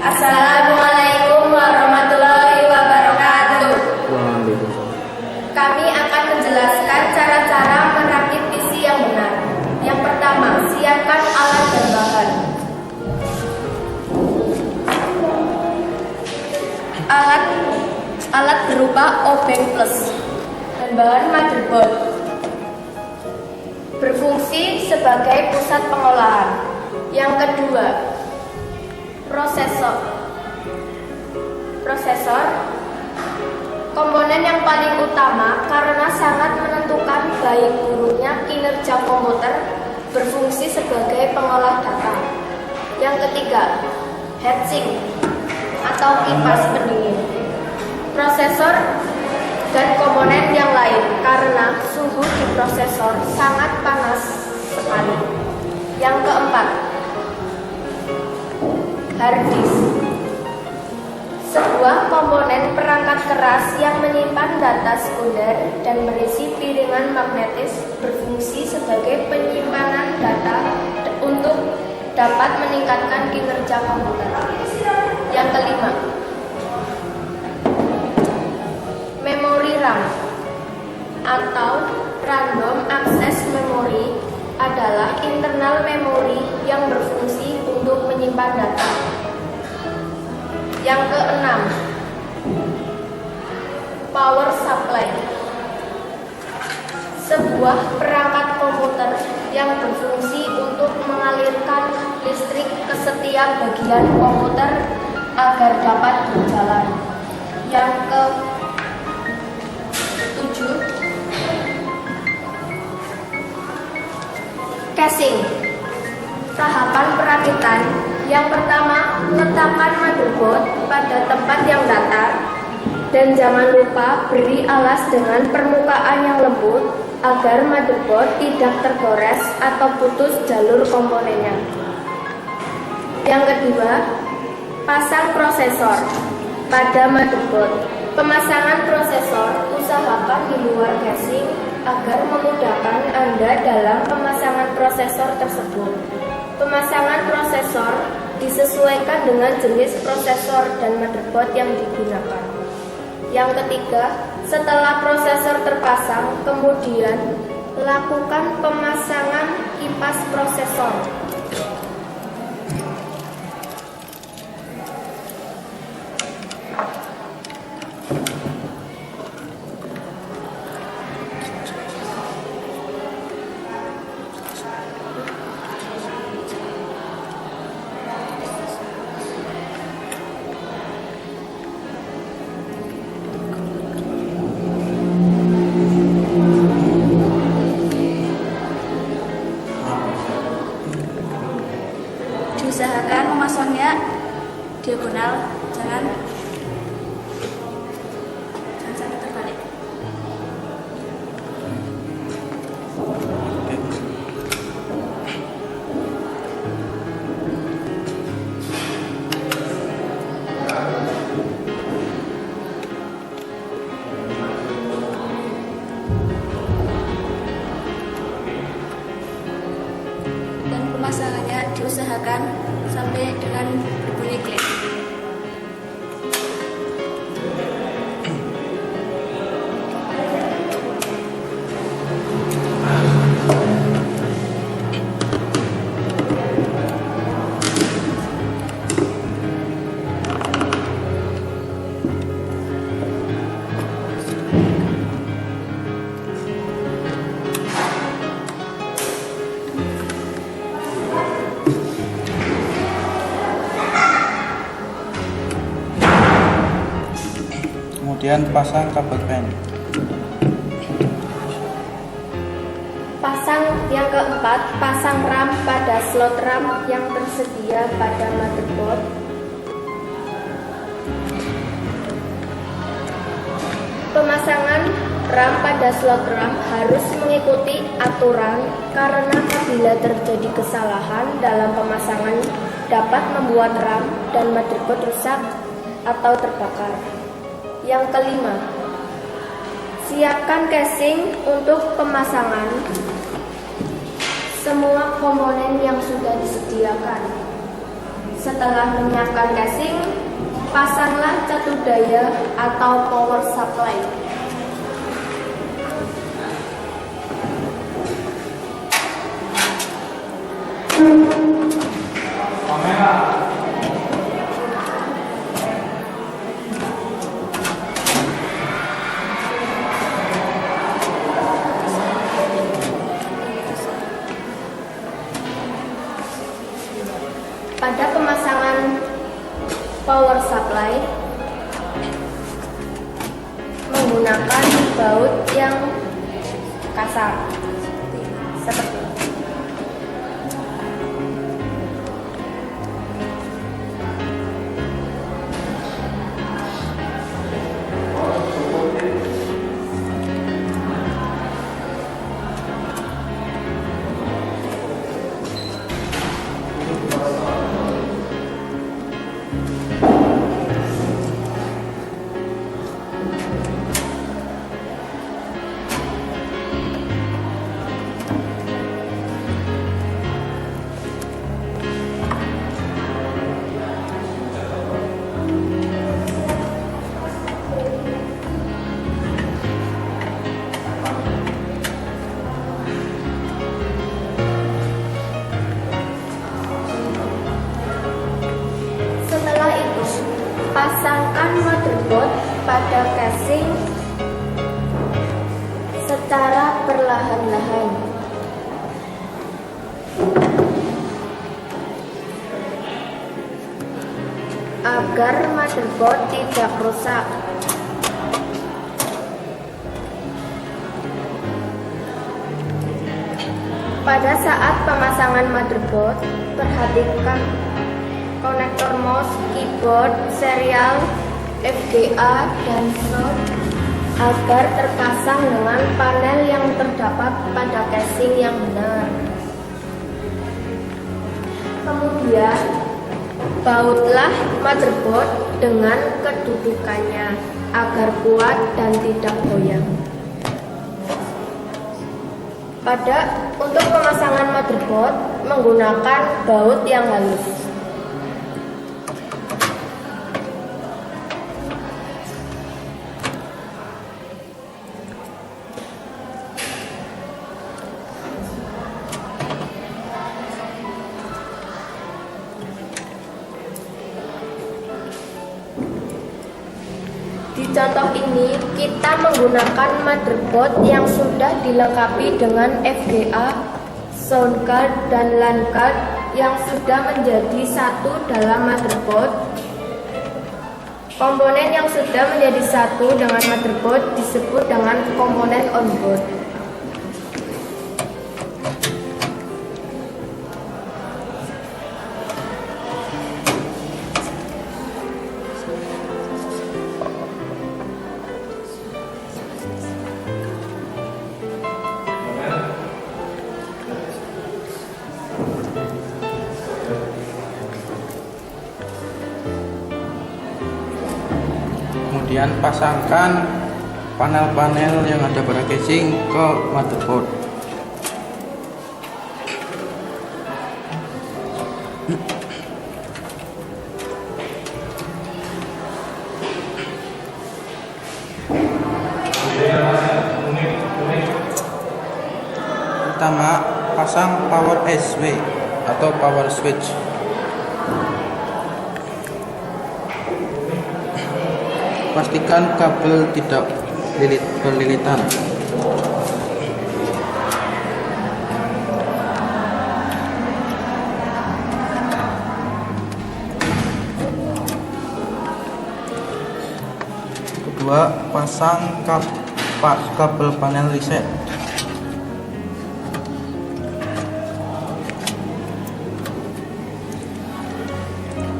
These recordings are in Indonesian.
Assalamualaikum warahmatullahi wabarakatuh. Kami akan menjelaskan cara-cara merakit PC yang benar. Yang pertama, siapkan alat dan bahan. Alat berupa obeng plus dan bahan motherboard. Berfungsi sebagai pusat pengolahan. Yang kedua, Prosesor, komponen yang paling utama karena sangat menentukan baik buruknya kinerja komputer, berfungsi sebagai pengolah data. Yang ketiga, heatsink atau kipas pendingin. Prosesor dan komponen yang lain karena suhu di prosesor sangat panas sekali. Yang keempat, hard disk, sebuah komponen perangkat keras yang menyimpan data sekunder dan berisi piringan magnetis, berfungsi sebagai penyimpanan data untuk dapat meningkatkan kinerja komputer. Yang kelima, memori RAM atau random access memory adalah internal memori yang berfungsi untuk menyimpan data. Yang keenam, power supply, sebuah perangkat komputer yang berfungsi untuk mengalirkan listrik ke setiap bagian komputer agar dapat berjalan. Yang ke-7, casing, tahapan perakitan. Yang pertama, letakkan motherboard pada tempat yang datar dan jangan lupa beri alas dengan permukaan yang lembut agar motherboard tidak tergores atau putus jalur komponennya. Yang kedua, pasang prosesor pada motherboard. Pemasangan prosesor usahakan di luar casing agar memudahkan Anda dalam pemasangan prosesor tersebut. Pemasangan prosesor disesuaikan dengan jenis prosesor dan motherboard yang digunakan. Yang ketiga, setelah prosesor terpasang, kemudian lakukan pemasangan kipas prosesor. Diusahakan memasangnya diagonal, jangan sampai terbalik. Dan pemasangannya diusahakan sampai dengan berbunyi klik. Kemudian pasang kabel pen. Yang keempat, pasang RAM pada slot RAM yang tersedia pada motherboard. Pemasangan RAM pada slot RAM harus mengikuti aturan karena apabila terjadi kesalahan dalam pemasangan dapat membuat RAM dan motherboard rusak atau terbakar. Yang kelima, siapkan casing untuk pemasangan. Semua komponen yang sudah disediakan Setelah menyiapkan casing, pasanglah catu daya atau power supply. Pada pemasangan power supply menggunakan baut yang kasar seperti ini. Pasangkan motherboard pada casing secara perlahan-lahan agar motherboard tidak rusak. Pada saat pemasangan motherboard, perhatikan konektor mouse, keyboard, serial, FGA, dan slot agar terpasang dengan panel yang terdapat pada casing yang benar. Kemudian, bautlah motherboard dengan kedudukannya agar kuat dan tidak goyang. Untuk pemasangan motherboard menggunakan baut yang halus. Di contoh ini, kita menggunakan motherboard yang sudah dilengkapi dengan FGA, sound card, dan LAN card yang sudah menjadi satu dalam motherboard. Komponen yang sudah menjadi satu dengan motherboard disebut dengan komponen onboard. Kemudian pasangkan panel-panel yang ada pada casing ke motherboard. Pertama, pasang power switch atau power switch. Pastikan kabel tidak berlilitan. Kedua, pasang kabel panel reset.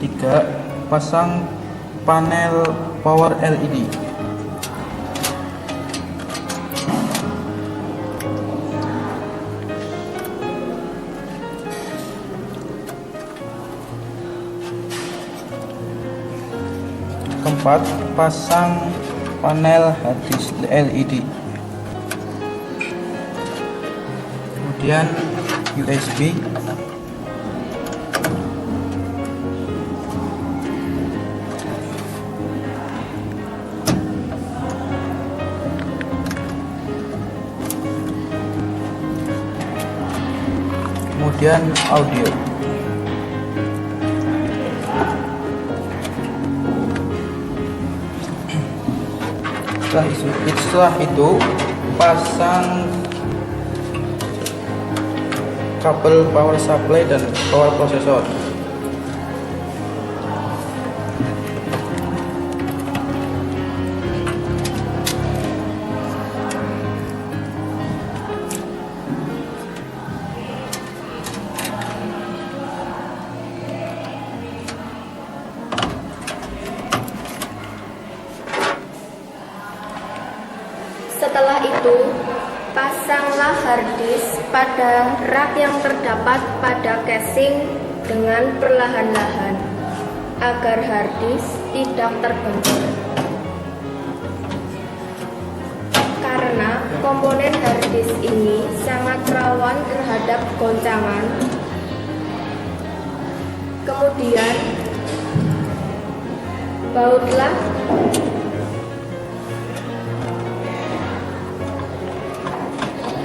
Tiga, pasang panel power LED. Keempat, pasang panel harddisk LED. Kemudian USB. kemudian audio. Setelah itu pasang kabel power supply dan power processor. Setelah itu, pasanglah harddisk pada rak yang terdapat pada casing dengan perlahan-lahan agar harddisk tidak terbentur. Karena komponen harddisk ini sangat rawan terhadap goncangan. Kemudian, bautlah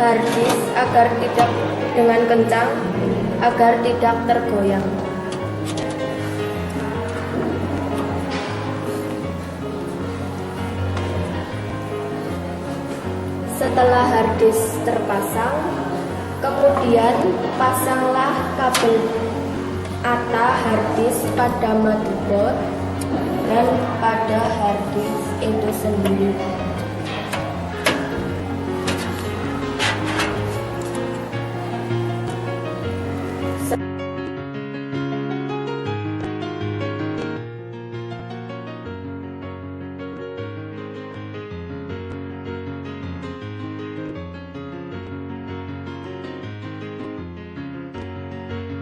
harddisk agar tidak dengan kencang agar tidak tergoyang. Setelah harddisk terpasang, kemudian pasanglah kabel ATA harddisk pada motherboard dan pada harddisk itu sendiri.